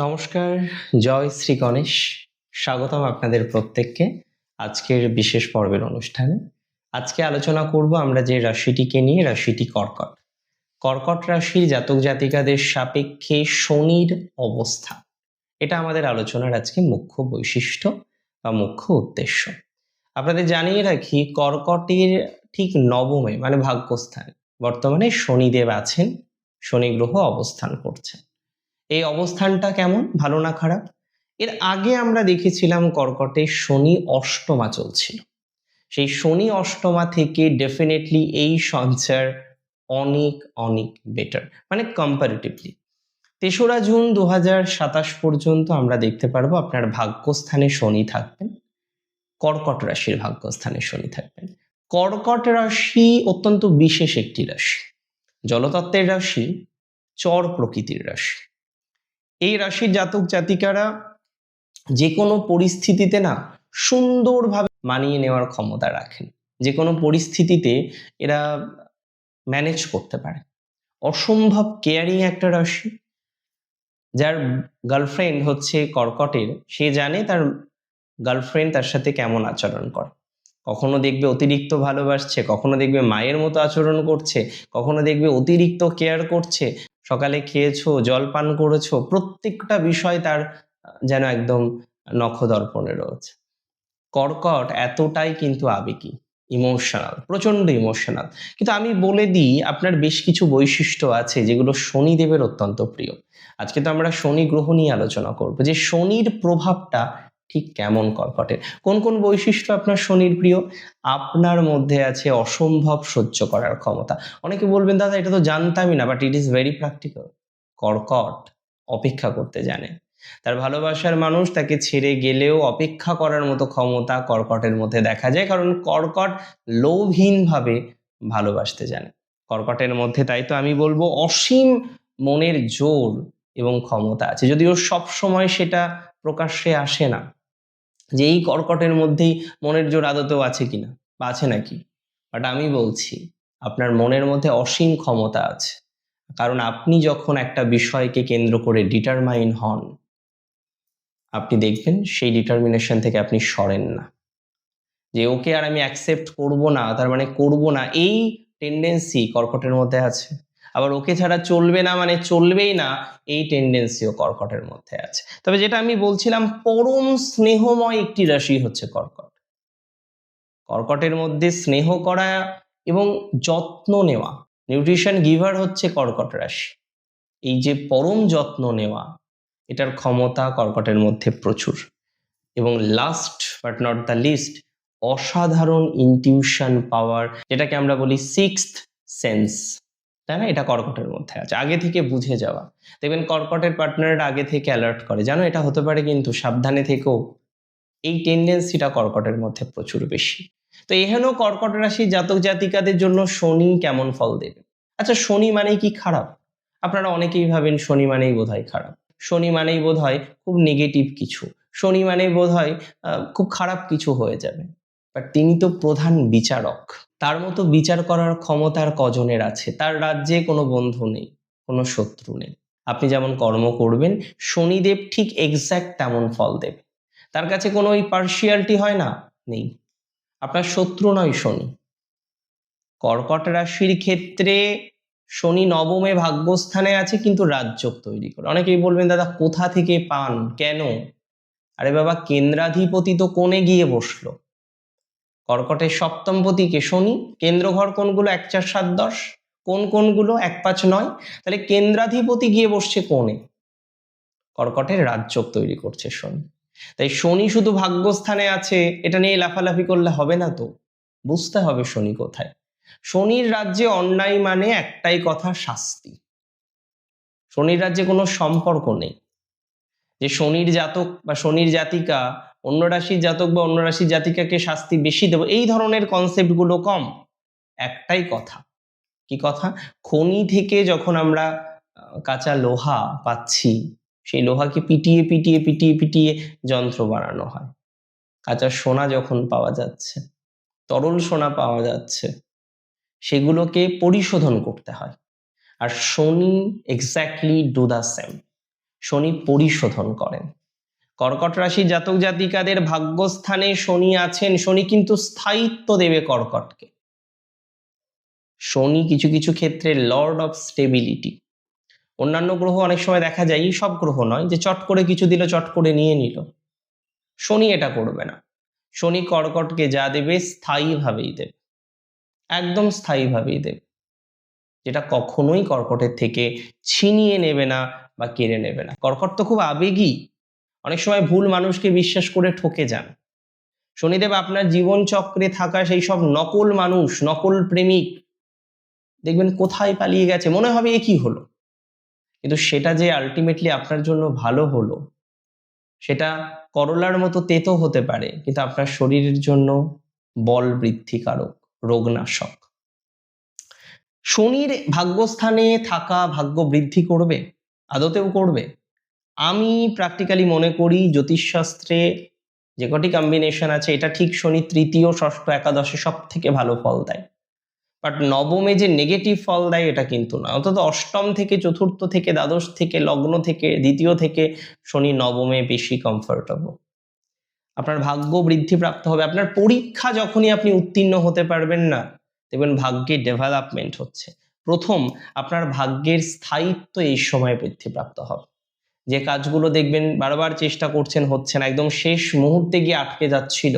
নমস্কার, জয় শ্রী গণেশ। স্বাগতম আপনাদের প্রত্যেককে আজকের বিশেষ পর্বের অনুষ্ঠানে। আজকে আলোচনা করব আমরা যে রাশিটিকে নিয়ে, রাশিটি কর্কট। কর্কট রাশির জাতক জাতিকাদের সাপেক্ষে শনির অবস্থা, এটা আমাদের আলোচনার আজকে মুখ্য বৈশিষ্ট্য বা মুখ্য উদ্দেশ্য। আপনাদের জানিয়ে রাখি, কর্কটের ঠিক নবমে মানে ভাগ্যস্থানে বর্তমানে শনিদেব আছেন, শনি গ্রহ অবস্থান করছেন। এই অবস্থানটা কেমন, ভালো না খারাপ? এর আগে আমরা দেখেছিলাম কর্কটে শনি অষ্টমা চলছিল। সেই শনি অষ্টমা থেকে ডেফিনেটলি এই সঞ্চার অনেক অনেক বেটার, মানে কম্পারেটিভলি ৩রা জুন ২০২৭ পর্যন্ত আমরা দেখতে পারবো আপনার ভাগ্যস্থানে শনি থাকবেন, কর্কট রাশির ভাগ্যস্থানে শনি থাকবেন। কর্কট রাশি অত্যন্ত বিশেষ একটি রাশি, জলতত্ত্বের রাশি, চর প্রকৃতির রাশি। এই রাশির জাতক জাতিকারা যে কোনো পরিস্থিতিতে না সুন্দরভাবে মানিয়ে নেওয়ার ক্ষমতা রাখেন, যে কোনো পরিস্থিতিতে এরা ম্যানেজ করতে পারে। অসম্ভব কেয়ারিং একটা রাশি। যার গার্লফ্রেন্ড হচ্ছে কর্কটের, সে জানে তার গার্লফ্রেন্ড তার সাথে কেমন আচরণ করে। কখনো দেখবে অতিরিক্ত ভালোবাসছে, কখনো দেখবে মায়ের মতো আচরণ করছে, কখনো দেখবে অতিরিক্ত কেয়ার করছে। সকালে খেয়েছো, জল পান করেছো, প্রত্যেকটা বিষয় তার যেন একদম নখদর্পণে রয়েছে। কর্কট এতটাই কিন্তু আবেগী, ইমোশনাল, প্রচন্ড ইমোশনাল। কিন্তু আমি বলে দিই, আপনার বেশ কিছু বৈশিষ্ট্য আছে যেগুলো শনিদেবের অত্যন্ত প্রিয়। আজকে তো আমরা শনি গ্রহ নিয়ে আলোচনা করব, যে শনির প্রভাবটা ঠিক কেমন কর্কটের। কোন কোন বৈশিষ্ট্য আপনার শনির প্রিয়? আপনার মধ্যে আছে অসম্ভব সহ্য করার ক্ষমতা। অনেকে বলবেন, দাদা এটা তো জানতামই না, but it is very practical. কর্কট অপেক্ষা করতে জানে। তার ভালোবাসার মানুষ তাকে ছেড়ে গেলেও অপেক্ষা করার মতো ক্ষমতা কর্কটের মধ্যে দেখা যায়, কারণ কর্কট লোভহীনভাবে ভালোবাসতে জানে। কর্কটের মধ্যে, তাই তো আমি বলবো, অসীম মনের জোর এবং ক্ষমতা আছে, যদিও সব সময় সেটা প্রকাশ্যে আসে না। যে এই কর্কটের মধ্যেই মনের জোর আদতেও আছে কিনা, বা আছে নাকি? বাট আমি বলছি, আপনার মনের মধ্যে অসীম ক্ষমতা আছে, কারণ আপনি যখন একটা বিষয়কে কেন্দ্র করে ডিটারমাইন হন, আপনি দেখবেন সেই ডিটারমিনেশন থেকে আপনি সরেন না। যে ওকে আর আমি অ্যাকসেপ্ট করব না, তার মানে করব না, এই টেন্ডেন্সি কর্কটের মধ্যে আছে। আবার ওকে ছাড়া চলবে না মানে চলবেই না, এই টেন্ডেন্সিও কর্কটের মধ্যে আছে। তবে যেটা আমি বলছিলাম, পরম স্নেহময় একটি রাশি হচ্ছে কর্কট। কর্কটের মধ্যে স্নেহ করা এবং যত্ন নেওয়া, নিউট্রিশন গিভার হচ্ছে কর্কট রাশি। এই যে পরম যত্ন নেওয়া, এটার ক্ষমতা কর্কটের মধ্যে প্রচুর। এবং last but not the least, অসাধারণ ইনটিউশন পাওয়ার, যেটাকে আমরা বলি সিক্সথ সেন্স, তাই না? এটা কর্কটের মধ্যে আছে, আগে থেকে বুঝে যাওয়া। দেখবেন কর্কটের পার্টনাররা আগে থেকে অ্যালার্ট করে, জানো এটা হতে পারে, কিন্তু সাবধানে থেকেও। এই টেন্ডেন্সিটা কর্কটের মধ্যে প্রচুর বেশি। তো এহেন কর্কট রাশি জাতক জাতিকাদের জন্য শনি কেমন ফল দেবে? আচ্ছা, শনি মানেই কি খারাপ? আপনারা অনেকেই ভাবেন শনি মানেই বোধহয় খারাপ, শনি মানেই বোধহয় খুব নেগেটিভ কিছু, শনি মানেই বোধহয় খুব খারাপ কিছু হয়ে যাবে। বাট তিনি তো প্রধান বিচারক। তার মতো বিচার করার ক্ষমতা আর কজনের আছে? তার রাজ্যে কোনো বন্ধু নেই, কোনো শত্রু নেই। আপনি যেমন কর্ম করবেন, শনিদেব ঠিক এক্স্যাক্ট তেমন ফল দেবে। তার কাছে কোনো ওই পার্সিয়ালিটি হয় না, নেই। আপনার শত্রু নয় শনি। কর্কট রাশির ক্ষেত্রে শনি নবমে ভাগ্যস্থানে আছে, কিন্তু রাজযোগ তৈরি করে। অনেকেই বলবেন, দাদা কোথা থেকে পান, কেন? আরে বাবা, কেন্দ্রাধিপতি তো কোণে গিয়ে বসলো। কর্কটের সপ্তমপতিকে শনি, কেন্দ্রঘর কোনগুলো? 1, 4, 7, 10। কোনগুলো? 1, 5, 9। তাহলে কেন্দ্রাধিপতি গিয়ে বসছে কোণে, কর্কটের রাজযোগ তৈরি করছে শনি। তাই শনি শুধু ভাগ্যস্থানে আছে এটা নিয়ে লাফালাফি করলে হবে না, তো বুঝতে হবে শনি কোথায়। শনির রাজ্যে অন্যায় মানে একটাই কথা, শাস্তি। শনির রাজ্যে কোনো সম্পর্ক নেই যে শনির জাতক বা শনির জাতিকা অন্য রাশির জাতক বা অন্য রাশির জাতিকাকে শাস্তি বেশি দেব, এই ধরনের কনসেপ্ট গুলো কম। একটাই কথা, কি কথা? খনি থেকে যখন আমরা কাঁচা লোহা পাচ্ছি, সেই লোহাকে পিটিয়ে পিটিয়ে পিটিয়ে পিটিয়ে যন্ত্র বানানো হয়। কাঁচা সোনা যখন পাওয়া যাচ্ছে, তরল সোনা পাওয়া যাচ্ছে, সেগুলোকে পরিশোধন করতে হয়। আর শনি এক্স্যাক্টলি ডু দ্য সেম। শনি পরিশোধন করেন। কর্কট রাশি জাতক জাতিকাদের ভাগ্যস্থানে শনি আছেন, শনি কিন্তু স্থায়িত্ব দেবে কর্কটকে। শনি কিছু কিছু ক্ষেত্রে লর্ড অফ স্টেবিলিটি। অন্যান্য গ্রহ অনেক সময় দেখা যায়, সব গ্রহ নয়, যে চট করে কিছু দিল, চট করে নিয়ে নিল। শনি এটা করবে না। শনি কর্কটকে যা দেবে স্থায়ীভাবেই দেবে, একদম স্থায়ীভাবেই দেবে, যেটা কখনোই কর্কটের থেকে ছিনিয়ে নেবে না বা কেড়ে নেবে না। কর্কট তো খুব আবেগী, অনেক সময় ভুল মানুষকে বিশ্বাস করে ঠকে যান। শনিদেব আপনার জীবন চক্রে থাকা সেই সব নকল মানুষ, নকল প্রেমিক, দেখবেন কোথায় পালিয়ে গেছে, মনে হবে এ কি হলো, কিন্তু সেটা যে আলটিমেটলি আপনার জন্য ভালো হলো, সেটা করলার মতো তেতো হতে পারে, কিন্তু আপনার শরীরের জন্য বল বৃদ্ধিকারক, রোগনাশক। শনির ভাগ্যস্থানে থাকা ভাগ্য বৃদ্ধি করবে? আদতেও করবে? আমি প্র্যাকটিক্যালি মনে করি জ্যোতিষশাস্ত্রে যে কটি কম্বিনেশন আছে, এটা ঠিক শনি তৃতীয়, ষষ্ঠ, একাদশে সব থেকে ভালো ফল দেয়। বাট নবমে যে নেগেটিভ ফল দেয় এটা কিন্তু না। অন্তত অষ্টম থেকে, চতুর্থ থেকে, দ্বাদশ থেকে, লগ্ন থেকে, দ্বিতীয় থেকে শনি নবমে বেশি কমফোর্টেবল। আপনার ভাগ্য বৃদ্ধি প্রাপ্ত হবে। আপনার পরীক্ষা যখনই আপনি উত্তীর্ণ হতে পারবেন না, দেখবেন ভাগ্যের ডেভেলপমেন্ট হচ্ছে। প্রথম, আপনার ভাগ্যের স্থায়িত্ব এই সময় বৃদ্ধিপ্রাপ্ত হবে। যে কাজগুলো দেখবেন বারবার চেষ্টা করছেন, হচ্ছে না, একদম শেষ মুহূর্তে গিয়ে আটকে যাচ্ছিল,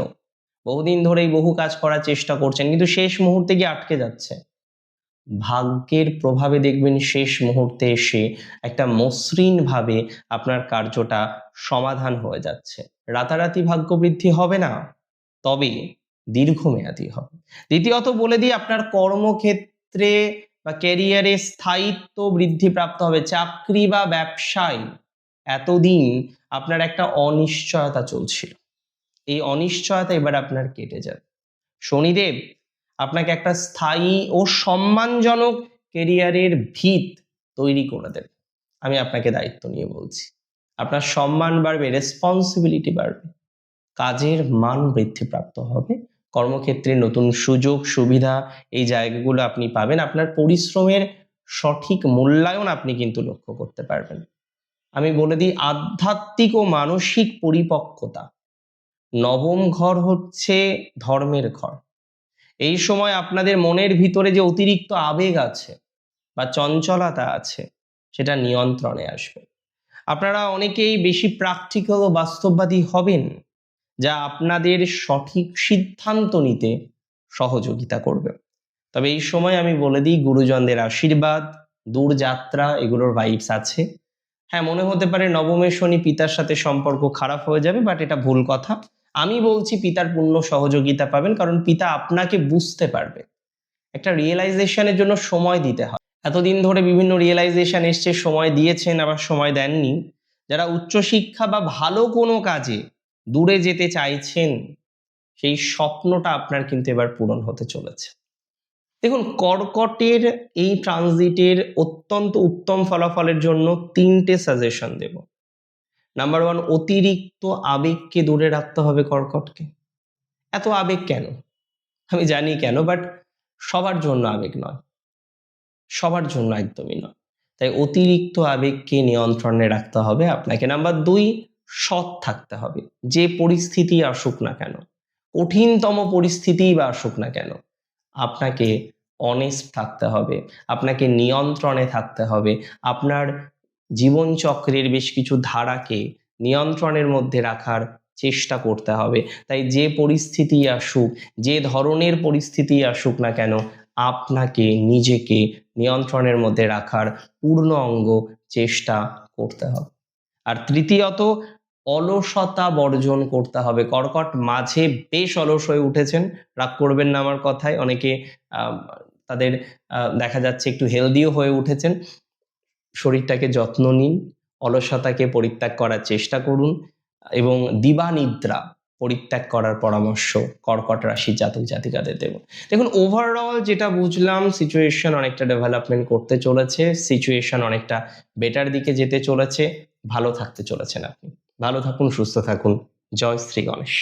বহুদিন ধরেই বহু কাজ করার চেষ্টা করছেন কিন্তু শেষ মুহূর্তে গিয়ে আটকে যাচ্ছে, ভাগ্যের প্রভাবে দেখবেন শেষ মুহূর্তে এসে একটা মসৃণ ভাবে আপনার কার্যটা সমাধান হয়ে যাচ্ছে। রাতারাতি ভাগ্য বৃদ্ধি হবে না, তবে দীর্ঘমেয়াদী হবে। দ্বিতীয়ত বলে দিই, আপনার কর্মক্ষেত্রে বা ক্যারিয়ারে স্থায়িত্ব বৃদ্ধি প্রাপ্ত হবে। চাকরি বা ব্যবসায় এতদিন আপনার একটা অনিশ্চয়তা চলছিল, এই অনিশ্চয়তা এবার আপনার কেটে যাবে। শনিদেব আপনাকে একটা স্থায়ী ও সম্মানজনক ক্যারিয়ারের ভিত তৈরি করে দেবে। আমি আপনাকে দায়িত্ব নিয়ে বলছি, আপনার সম্মান বাড়বে, রেসপন্সিবিলিটি বাড়বে, কাজের মান বৃদ্ধিপ্রাপ্ত হবে, কর্মক্ষেত্রে নতুন সুযোগ সুবিধা এই জায়গাগুলো আপনি পাবেন। আপনার পরিশ্রমের সঠিক মূল্যায়ন আপনি কিন্তু লক্ষ্য করতে পারবেন। আমি বলে দিই, আধ্যাত্মিক ও মানসিক পরিপক্কতা। নবম ঘর হচ্ছে ধর্মের ঘর। এই সময় আপনাদের মনের ভিতরে যে অতিরিক্ত আবেগ আছে বা চঞ্চলতা আছে, সেটা নিয়ন্ত্রণে আসবে। আপনারা অনেকেই বেশি প্র্যাকটিক্যাল ও বাস্তববাদী হবেন, যা আপনাদের সঠিক সিদ্ধান্ত নিতে সহযোগিতা করবে। তবে এই সময় আমি বলে দিই, গুরুজনদের আশীর্বাদ, দূরযাত্রা, এগুলোর ভাইবস আছে। হ্যাঁ, মনে হতে পারে নবমের শনি পিতার সাথে সম্পর্ক খারাপ হয়ে যাবে, বাট এটা ভুল কথা। আমি বলছি পিতার পূর্ণ সহযোগিতা পাবেন, কারণ পিতা আপনাকে বুঝতে পারবে। একটা রিয়েলাইজেশনের জন্য সময় দিতে হয়। এতদিন ধরে বিভিন্ন রিয়েলাইজেশন এসছে, সময় দিয়েছেন আবার সময় দেননি। যারা উচ্চশিক্ষা বা ভালো কোনো কাজে দূরে যেতে চাইছেন, সেই স্বপ্নটা আপনার কিন্তু এবার পূরণ হতে চলেছে। দেখুন, কর্কটের এই ট্রানজিটের অত্যন্ত উত্তম ফলাফলের জন্য 3টে সাজেশন দেব। নাম্বার 1, অতিরিক্ত আবেগকে দূরে রাখতে হবে কর্কটকে। এত আবেগ কেন? আমি জানি কেন, বাট সবার জন্য আবেগ নয়, সবার জন্য একদমই নয়। তাই অতিরিক্ত আবেগকে নিয়ন্ত্রণে রাখতে হবে আপনাকে। নাম্বার 2, সৎ থাকতে হবে। যে পরিস্থিতি আসুক না কেন, কঠিনতম পরিস্থিতিই বা আসুক না কেন, আপনাকে অনেস্ট থাকতে হবে, আপনাকে নিয়ন্ত্রণে থাকতে হবে। আপনার জীবনচক্রের বেশ কিছু ধারাকে নিয়ন্ত্রণের মধ্যে রাখার চেষ্টা করতে হবে। তাই যে পরিস্থিতি আসুক, যে ধরনের পরিস্থিতি আসুক না কেন, আপনাকে নিজেকে নিয়ন্ত্রণের মধ্যে রাখার পূর্ণ অঙ্গ চেষ্টা করতে হবে। আর তৃতীয়ত, অলসতা বর্জন করতে হবে। কর্কট মাঝে বেশ অলস হয়ে উঠেছেন, রাগ করবেন না আমার কথায়। অনেকে তাদের দেখা যাচ্ছে একটু হেলদিও হয়ে উঠেছেন। শরীরটাকে যত্ন নিন, অলসতাকে পরিত্যাগ করার চেষ্টা করুন এবং দিবানিদ্রা পরিত্যাগ করার পরামর্শ কর্কট রাশির জাতক জাতিকাদের দেব। দেখুন, ওভারঅল যেটা বুঝলাম, সিচুয়েশন অনেকটা ডেভেলপমেন্ট করতে চলেছে, সিচুয়েশন অনেকটা বেটার দিকে যেতে চলেছে, ভালো থাকতে চলেছেন আপনি। ভালো থাকুন, সুস্থ থাকুন। জয় শ্রী গণেশ।